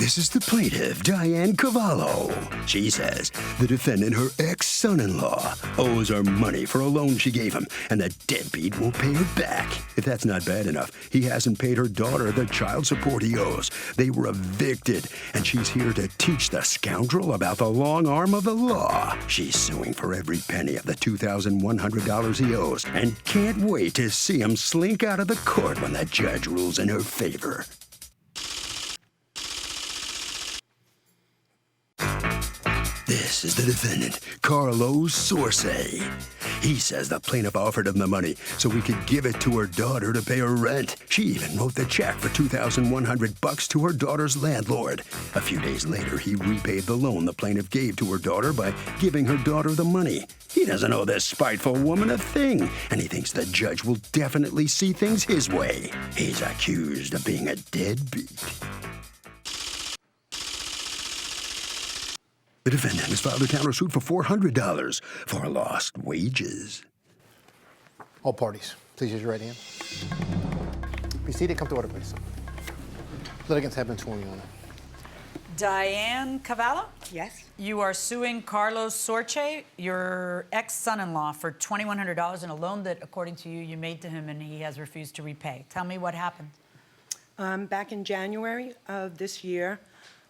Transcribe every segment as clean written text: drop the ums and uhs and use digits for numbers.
This is the plaintiff, Diane Cavallo. She says the defendant, her ex-son-in-law, owes her money for a loan she gave him, and the deadbeat won't pay her back. If that's not bad enough, he hasn't paid her daughter the child support he owes. They were evicted, and she's here to teach the scoundrel about the long arm of the law. She's suing for every penny of the $2,100 he owes, and can't wait to see him slink out of the court when the judge rules in her favor. This is the defendant, Carlos Sorce. He says the plaintiff offered him the money so he could give it to her daughter to pay her rent. She even wrote the check for $2,100 to her daughter's landlord. A few days later, he repaid the loan the plaintiff gave to her daughter by giving her daughter the money. He doesn't owe this spiteful woman a thing, and he thinks the judge will definitely see things his way. He's accused of being a deadbeat. The defendant has filed a countersuit for $400 for lost wages. All parties, please use your right hand. Be seated. Come to order, please. Litigants have been sworn in. Diane Cavallo? Yes. You are suing Carlos Sorce, your ex-son-in-law, for $2,100 in a loan that, according to you, you made to him and he has refused to repay. Tell me what happened. Back in January of this year,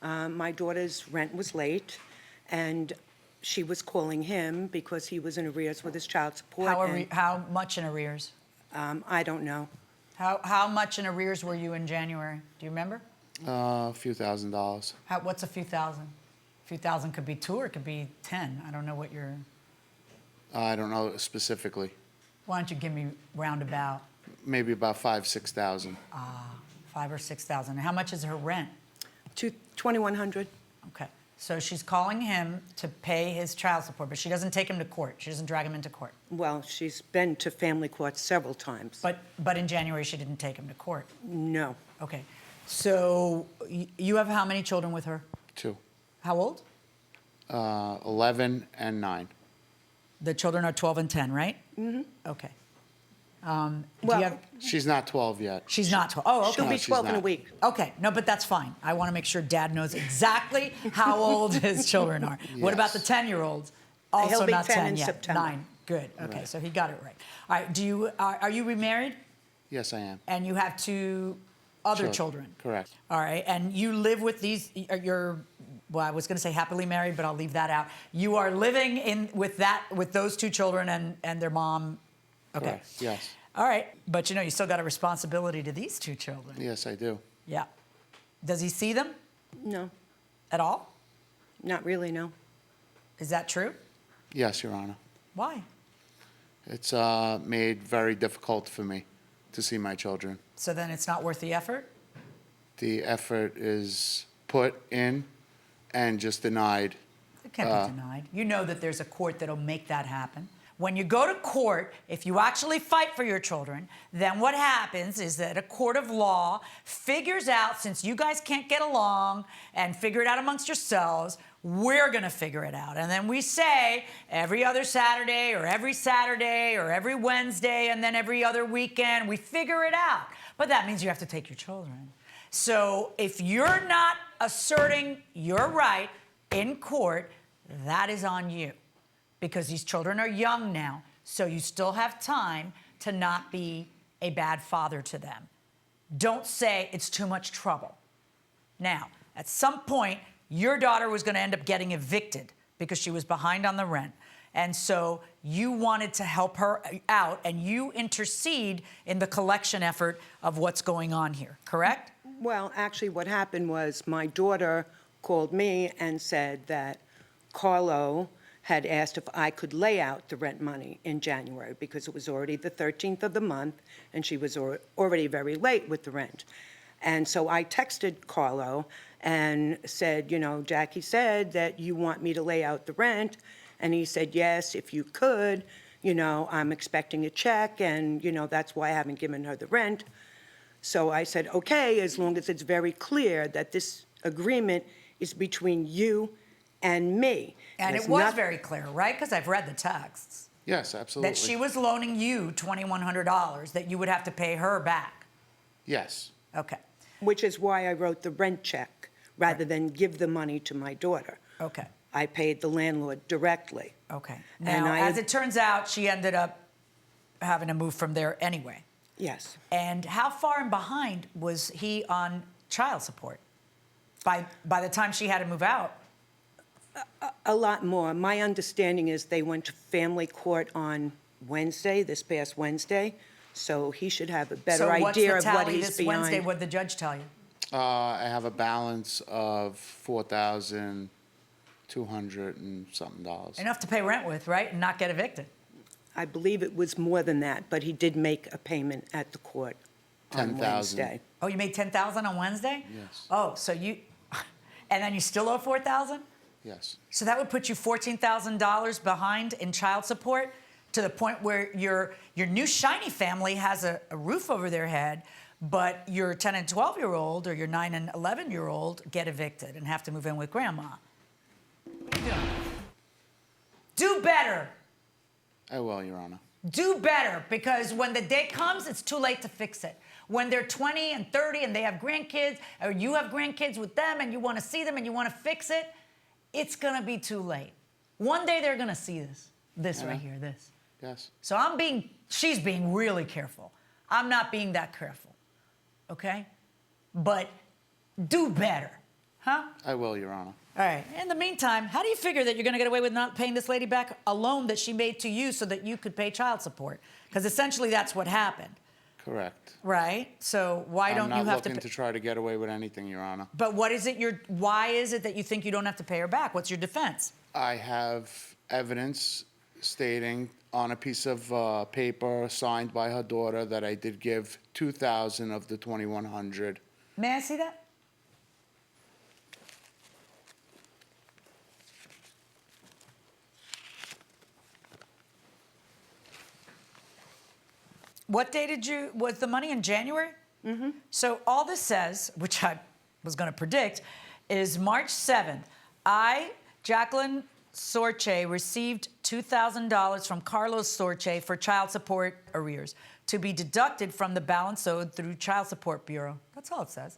my daughter's rent was late, and she was calling him because he was in arrears with his child support. How much in arrears? I don't know. How much in arrears were you in January? Do you remember? A few $1,000s. What's a few thousand? A few thousand could be 2 or it could be 10. I don't know what you're... I don't know specifically. Why don't you give me roundabout? Maybe about 5,000 to 6,000. 5,000 or 6,000. How much is her rent? $2,100. Okay. So she's calling him to pay his child support, but she doesn't take him to court. She doesn't drag him into court. Well, she's been to family court several times. But in January, she didn't take him to court. No. Okay. So you have how many children with her? 2. How old? 11 and 9. The children are 12 and 10, right? Mm-hmm. Okay. She's not 12 yet. She's not 12. Oh, okay. She'll be she's 12 in a not. week. Okay, no, but that's fine. I want to make sure Dad knows exactly how old his children are. What about the 10-year-olds? Also He'll be not 10 10 in yet. September. 9. Good. Okay, Right. so he got it right. All right. Are you remarried? Yes, I am. And you have 2 other Sure. children. Correct. All right, and you live with these. Well, I was going to say happily married, but I'll leave that out. You are living with those 2 children and their mom. Okay. Correct. Yes. All right, but you still got a responsibility to these 2 children. Yes, I do. Yeah. Does he see them No, at all? not really, no. Is that true? Yes, Your Honor. Why? It's made very difficult for me to see my children. So then it's not worth the effort? The effort is put in and just denied. It can't be denied. You know that there's a court that'll make that happen. When you go to court, if you actually fight for your children, then what happens is that a court of law figures out, since you guys can't get along and figure it out amongst yourselves, we're going to figure it out. And then we say every other Saturday or every Wednesday and then every other weekend, we figure it out. But that means you have to take your children. So if you're not asserting your right in court, that is on you. Because these children are young now, so you still have time to not be a bad father to them. Don't say it's too much trouble. Now, at some point, your daughter was going to end up getting evicted because she was behind on the rent. And so you wanted to help her out, and you intercede in the collection effort of what's going on here, correct? Well, actually, what happened was my daughter called me and said that Carlo had asked if I could lay out the rent money in January because it was already the 13th of the month and she was already very late with the rent. And so I texted Carlo and said, Jackie said that you want me to lay out the rent. And he said, yes, if you could, I'm expecting a check and, that's why I haven't given her the rent. So I said, okay, as long as it's very clear that this agreement is between you and me. And it was very clear, right? Because I've read the texts. Yes, absolutely. That she was loaning you $2,100 that you would have to pay her back. Yes. Okay. Which is why I wrote the rent check rather than give the money to my daughter. Okay. I paid the landlord directly. Okay. And Now, I- as it turns out, she ended up having to move from there anyway. Yes. And how far in behind was he on child support by the time she had to move out? A lot more. My understanding is they went to family court on Wednesday, this past Wednesday, so he should have a better idea of what So what's the he's tally this behind. Wednesday? What'd the judge tell you? I have a balance of $4,200 and something dollars. Enough to pay rent with, right? And not get evicted. I believe it was more than that, but he did make a payment at the court on 10,000. Wednesday. Oh, you made $10,000 on Wednesday? Yes. Oh, so you, and then you still owe $4,000? Yes. So that would put you $14,000 behind in child support to the point where your new shiny family has a roof over their head, but your 10 and 12-year-old or your 9 and 11-year-old get evicted and have to move in with grandma. What are you doing? Do better. I will, Your Honor. Do better, because when the day comes, it's too late to fix it. When they're 20 and 30 and they have grandkids, or you have grandkids with them and you want to see them and you want to fix it, it's going to be too late. One day they're going to see this right here, this. Yes. So she's being really careful. I'm not being that careful, okay? But do better, huh? I will, Your Honor. All right. In the meantime, how do you figure that you're going to get away with not paying this lady back a loan that she made to you so that you could pay child support? Because essentially that's what happened, Correct. right? So why don't you I'm have not looking to? to try to get away with anything, Your Honor. But what is it? Why is it that you think you don't have to pay her back? What's your defense? I have evidence stating on a piece of paper signed by her daughter that I did give $2,000 of the $2,100. May I see that? What day was the money in January? Mm-hmm. So all this says, which I was going to predict, is March 7th. I, Jacqueline Sorche, received $2,000 from Carlos Sorche for child support arrears to be deducted from the balance owed through Child Support Bureau. That's all it says.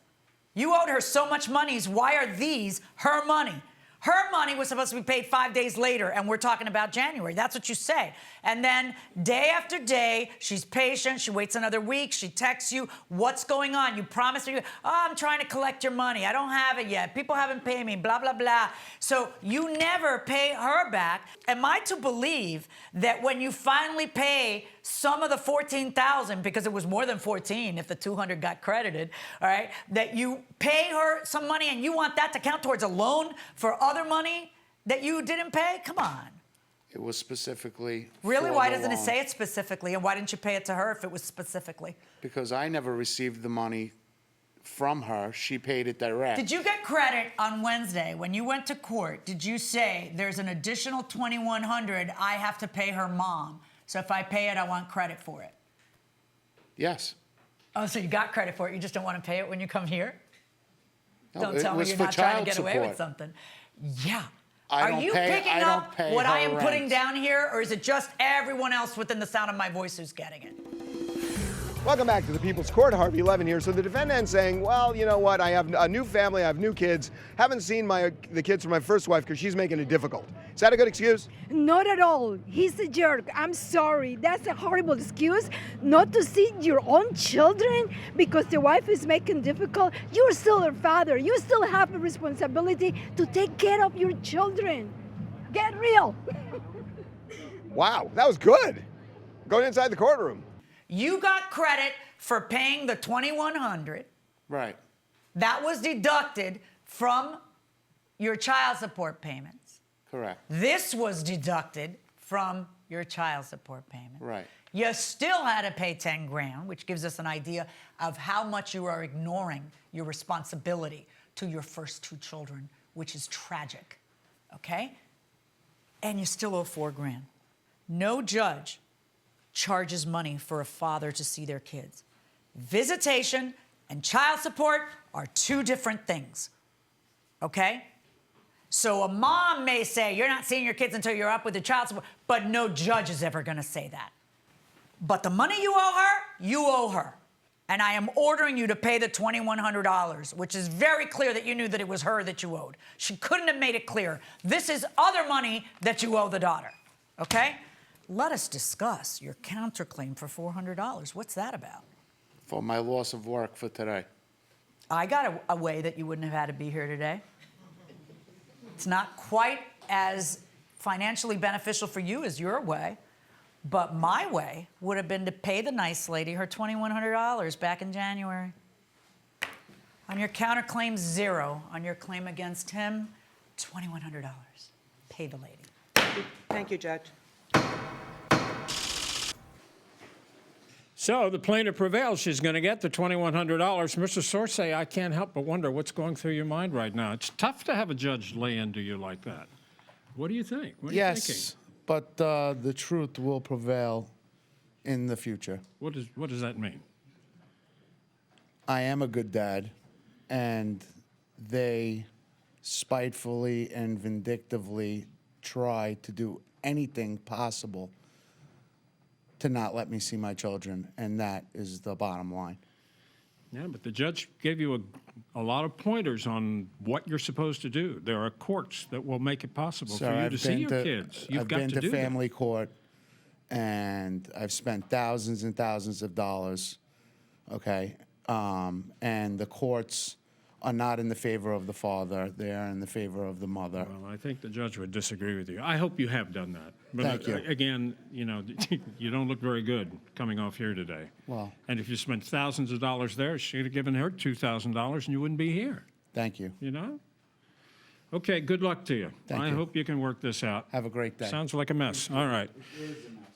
You owed her so much money. Why are these her money? Her money was supposed to be paid 5 days later, and we're talking about January. That's what you say. And then day after day, she's patient. She waits another week. She texts you, what's going on? You promised her, I'm trying to collect your money. I don't have it yet. People haven't paid me, blah, blah, blah. So you never pay her back. Am I to believe that when you finally pay some of the $14,000, because it was more than 14 if the 200 got credited, all right, that you pay her some money and you want that to count towards a loan for other money that you didn't pay? Come on. It was specifically Really? for Why the doesn't it loan. say it specifically? And why didn't you pay it to her if it was specifically? Because I never received the money from her. She paid it direct. Did you get credit on Wednesday when you went to court? Did you say there's an additional $2,100 I have to pay her mom? So if I pay it, I want credit for it. Yes. Oh, so you got credit for it. You just don't want to pay it when you come here? No, Don't it tell me was you're for not trying to child get away support. with something. Yeah. I Are don't you pay- picking I don't up pay what I her am putting rent. down here, or is it just everyone else within the sound of my voice who's getting it? Welcome back to the People's Court. Harvey Levin here. So the defendant saying, well, you know what? I have a new family. I have new kids. Haven't seen the kids from my first wife because she's making it difficult. Is that a good excuse? Not at all. He's a jerk. I'm sorry. That's a horrible excuse not to see your own children because the wife is making difficult. You're still her father. You still have a responsibility to take care of your children. Get real. Wow, that was good. Going inside the courtroom. You got credit for paying the $2,100. Right. That was deducted from your child support payments. Correct. This was deducted from your child support payment. Right. You still had to pay 10 grand, which gives us an idea of how much you are ignoring your responsibility to your first two children, which is tragic, okay? And you still owe 4 grand. No judge charges money for a father to see their kids. Visitation and child support are 2 different things, okay? So a mom may say, you're not seeing your kids until you're up with the child support, but no judge is ever gonna say that. But the money you owe her, And I am ordering you to pay the $2,100, which is very clear that you knew that it was her that you owed. She couldn't have made it clear. This is other money that you owe the daughter, okay? Let us discuss your counterclaim for $400. What's that about? For my loss of work for today. I got a way that you wouldn't have had to be here today. It's not quite as financially beneficial for you as your way, but my way would have been to pay the nice lady her $2,100 back in January. On your counterclaim, 0. On your claim against him, $2,100. Pay the lady. Thank you, Judge. So the plaintiff prevails. She's going to get the $2,100. Mr. Sorsay, I can't help but wonder what's going through your mind right now. It's tough to have a judge lay into you like that. What do you think? What are you thinking? Yes, but the truth will prevail in the future. What does that mean? I am a good dad, and they spitefully and vindictively try to do anything possible to not let me see my children, and that is the bottom line. Yeah, but the judge gave you a lot of pointers on what you're supposed to do. There are courts that will make it possible for you to see your kids. You've got to do that. I've been to family court, and I've spent thousands and thousands of dollars, okay? And the courts are not in the favor of the father. They are in the favor of the mother. Well, I think the judge would disagree with you. I hope you have done that. But Thank you. Again, you know, you don't look very good coming off here today. Well. And if you spent thousands of dollars there, she'd have given her $2,000 and you wouldn't be here, Thank you. you know? Okay, good luck to you. Thank I you. hope you can work this out. Have a great day. Sounds like a mess. All right.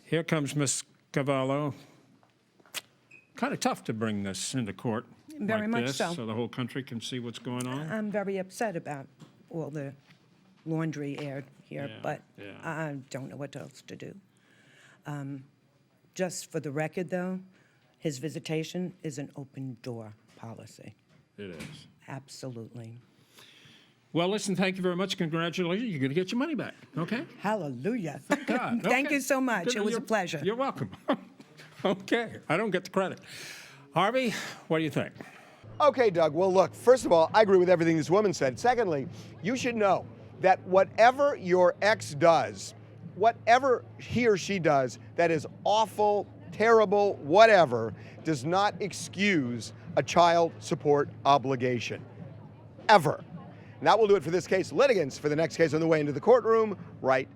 Here comes Miss Cavallo. Kind of tough to bring this into court Very like much this, so. so the whole country can see what's going on. I'm very upset about all the laundry aired here, Yeah, but yeah. I don't know what else to do. Just for the record, though, his visitation is an open door policy. It is. Absolutely. Well, listen, thank you very much. Congratulations. You're going to get your money back, okay? Hallelujah. God, Thank okay. you so much. Good- It was a you're- pleasure. You're welcome. Okay, I don't get the credit. Harvey, what do you think? Okay, Doug. Well, look, first of all, I agree with everything this woman said. Secondly, you should know that whatever your ex does, whatever he or she does that is awful, terrible, whatever, does not excuse a child support obligation. Ever. And that will do it for this case. Litigants for the next case on the way into the courtroom right